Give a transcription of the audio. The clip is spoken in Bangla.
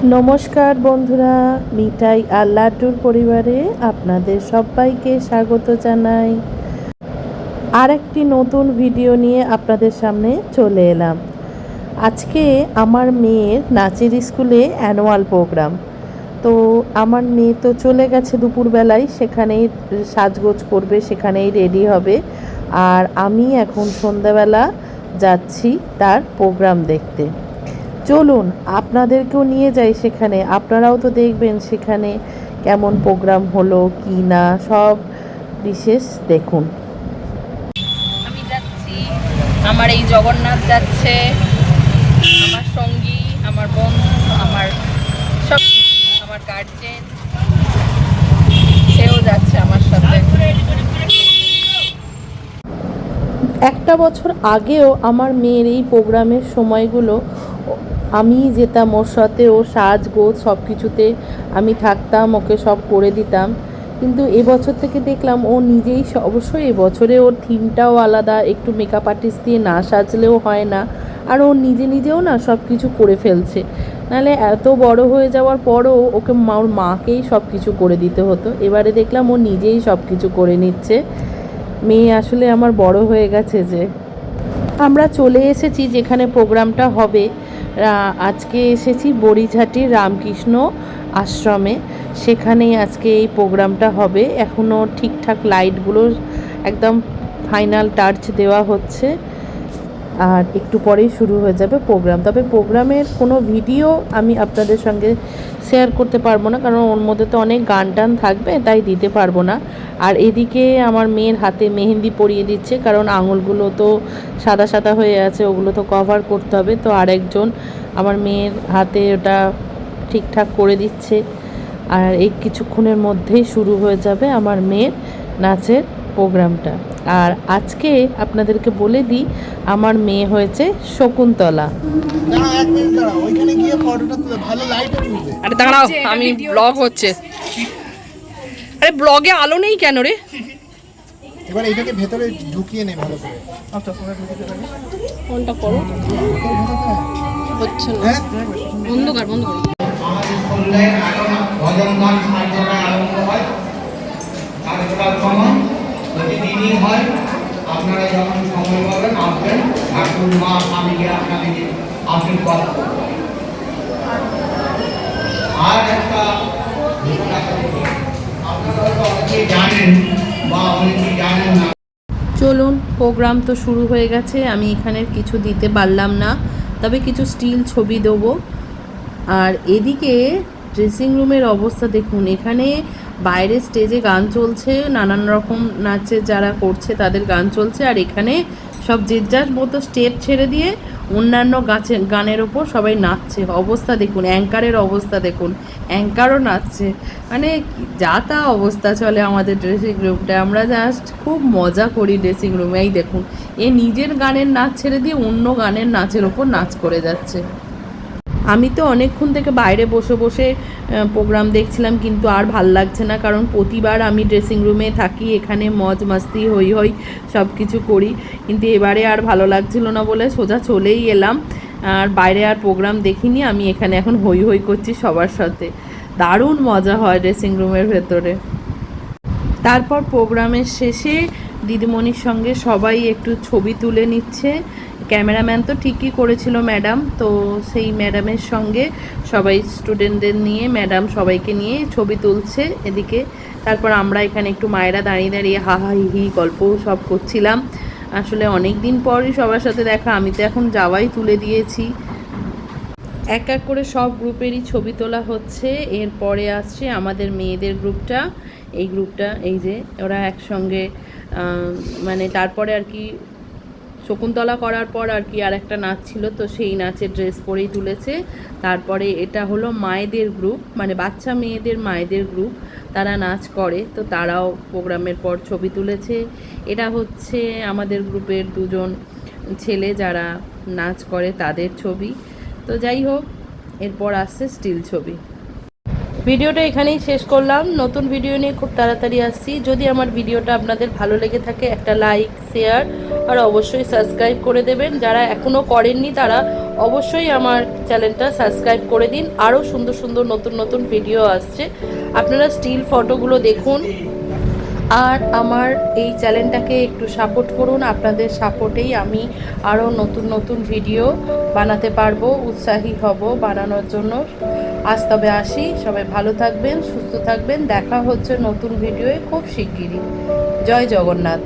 নমস্কার বন্ধুরা, মিঠাই আর লাড্ডুর পরিবারে আপনাদের সবাইকে স্বাগত জানাই। আর একটি নতুন ভিডিও নিয়ে আপনাদের সামনে চলে এলাম। আজকে আমার মেয়ের নাচের স্কুলে অ্যানুয়াল প্রোগ্রাম। তো আমার মেয়ে তো চলে গেছে দুপুরবেলায়, সেখানেই সাজগোজ করবে, সেখানেই রেডি হবে। আর আমি এখন সন্ধ্যাবেলা যাচ্ছি তার প্রোগ্রাম দেখতে। চলুন আপনাদেরকেও নিয়ে যাই সেখানে, আপনারাও তো দেখবেন সেখানে কেমন প্রোগ্রাম হলো কি না, সব বিশেষ দেখুন। আমি যাচ্ছি, আমার এই জগন্নাথ যাচ্ছে, আমার সঙ্গী, আমার বন্ধু, আমার সব, আমার গার্জেন, সেও যাচ্ছে আমার সাথে। একটা বছর আগেও আমার মেয়ের এই প্রোগ্রামের সময়গুলো আমি যেতাম ওর সাথে, ও সাজগোজ সব কিছুতে আমি থাকতাম, ওকে সব করে দিতাম। কিন্তু এবছর থেকে দেখলাম ও নিজেই, অবশ্যই এবছরে ওর থিমটাও আলাদা, একটু মেকআপ আর্টিস্ট দিয়ে না সাজলেও হয় না। আর ও নিজে নিজেও না সব কিছু করে ফেলছে, নাহলে এত বড় হয়ে যাওয়ার পরও ওকে ওর মাকেই সব কিছু করে দিতে হতো। এবারে দেখলাম ও নিজেই সব কিছু করে নিচ্ছে। মেয়ে আসলে আমার বড় হয়ে গেছে যে। আমরা চলে এসেছি যেখানে প্রোগ্রামটা হবে। আজকে এসেছি বড়িঝাটির রামকৃষ্ণ আশ্রমে, সেখানেই আজকে এই প্রোগ্রামটা হবে। এখনও ঠিকঠাক লাইটগুলো একদম ফাইনাল টাচ দেওয়া হচ্ছে, আর একটু পরেই শুরু হয়ে যাবে প্রোগ্রাম। তবে প্রোগ্রামের কোনো ভিডিও আমি আপনাদের সঙ্গে শেয়ার করতে পারবো না, কারণ ওর মধ্যে তো অনেক গান টান থাকবে, তাই দিতে পারবো না। আর এদিকে আমার মেয়ের হাতে মেহেন্দি পরিয়ে দিচ্ছে, কারণ আঙুলগুলো তো সাদা সাদা হয়ে আছে, ওগুলো তো কভার করতে হবে। তো আরেকজন আমার মেয়ের হাতে ওটা ঠিকঠাক করে দিচ্ছে। আর এই কিছুক্ষণের মধ্যেই শুরু হয়ে যাবে আমার মেয়ের নাচের প্রোগ্রামটা। আর আজকে আপনাদেরকে বলে দিই, আমার মেয়ে হয়েছে শকুন্তলা। আরে দাঁড়াও, আমি ব্লগ হচ্ছে। আরে ব্লগে আলো নেই কেন রে? এবার এটাকে ভেতরে ঢুকিয়ে নে ভালো করে। আচ্ছা, ফোনটা করো, হচ্ছে না, বন্ধ কর, বন্ধ কর। ভজন গান সাধনায় আরম্ভ হয়, তারপর ভ্রমণ প্রতিদিনই হয়। আপনারা যখন সময় পাবেন আসবেন, ঠাকুর মা স্বামীকে আপনাদেরকে আশীর্বাদ করবেন। আর একটা আপনারা তো অনেকেই জানেন বা অনেকেই জানেন না। চলুন, প্রোগ্রাম তো শুরু হয়ে গেছে। আমি এখানে কিছু দিতে পারলাম না, তবে কিছু স্টিল ছবি দেবো। আর এদিকে ড্রেসিং রুমের অবস্থা দেখুন। এখানে বাইরে স্টেজে গান চলছে, নানান রকম নাচে যারা করছে তাদের গান চলছে, আর এখানে সব যে যার মতো স্টেপ ছেড়ে দিয়ে অন্যান্য গানের ওপর সবাই নাচছে। অবস্থা দেখুন, অ্যাঙ্কারের অবস্থা দেখুন, অ্যাঙ্কারও নাচছে। মানে যা তা অবস্থা চলে আমাদের ড্রেসিং রুমটা। আমরা জাস্ট খুব মজা করি ড্রেসিং রুমে। এই দেখুন, এ নিজের গানের নাচ ছেড়ে দিয়ে অন্য গানের নাচের ওপর নাচ করে যাচ্ছে। আমি তো অনেকক্ষণ থেকে বাইরে বসে বসে প্রোগ্রাম দেখছিলাম, কিন্তু আর ভাল লাগছে না, কারণ প্রতিবার আমি ড্রেসিং রুমে থাকি, এখানে মজ মাস্তি হই হই সব কিছু করি। কিন্তু এবারে আর ভালো লাগছিল না বলে সোজা চলেই এলাম। আর বাইরে আর প্রোগ্রাম দেখিনি, আমি এখানে এখন হই হই করছি সবার সাথে। দারুণ মজা হয় ড্রেসিং রুমের ভেতরে। তারপর প্রোগ্রামের শেষে দিদিমণির সঙ্গে সবাই একটু ছবি তুলে নিচ্ছে। ক্যামেরাম্যান তো ঠিকই করেছিল ম্যাডাম, তো সেই ম্যাডামের সঙ্গে সবাই স্টুডেন্টদের নিয়ে ম্যাডাম সবাইকে নিয়ে ছবি তুলছে এদিকে। তারপর আমরা এখানে একটু মায়েরা দাঁড়িয়ে দাঁড়িয়ে হা হা হি হি গল্প সব করছিলাম। আসলে অনেক দিন পরই সবার সাথে দেখা, আমি তো এখন যাওয়াই তুলে দিয়েছি। এক এক করে সব গ্রুপেরই ছবি তোলা হচ্ছে। এরপরে আসছে আমাদের মেয়েদের গ্রুপটা। এই গ্রুপটা, এই যে ওরা একসঙ্গে, মানে তারপরে আর কি শকুন্তলা করার পর আর কি আর একটা নাচ ছিল, তো সেই নাচের ড্রেস পরেই তুলেছে। তারপরে এটা হলো মায়েদের গ্রুপ, মানে বাচ্চা মেয়েদের মায়েদের গ্রুপ, তারা নাচ করে, তো তারাও প্রোগ্রামের পর ছবি তুলেছে। এটা হচ্ছে আমাদের গ্রুপের দুজন ছেলে যারা নাচ করে তাদের ছবি। তো যাই হোক, এরপর আসছে স্টিল ছবি। ভিডিওটা এখানেই শেষ করলাম। নতুন ভিডিও নিয়ে খুব তাড়াতাড়ি আসছি। যদি আমার ভিডিওটা আপনাদের ভালো লেগে থাকে, একটা লাইক, শেয়ার আর অবশ্যই সাবস্ক্রাইব করে দেবেন। যারা এখনও করেননি তারা অবশ্যই আমার চ্যানেলটা সাবস্ক্রাইব করে দিন। আরও সুন্দর সুন্দর নতুন নতুন ভিডিও আসছে, আপনারা স্টিল ফটোগুলো দেখুন আর আমার এই চ্যানেলটাকে একটু সাপোর্ট করুন। আপনাদের সাপোর্টেই আমি আরও নতুন নতুন ভিডিও বানাতে পারবো, উৎসাহী হব বানানোর জন্য। আজ তবে আসি, সবাই ভালো থাকবেন, সুস্থ থাকবেন। দেখা হচ্ছে নতুন ভিডিওয়ে খুব শিগগিরই। জয় জগন্নাথ।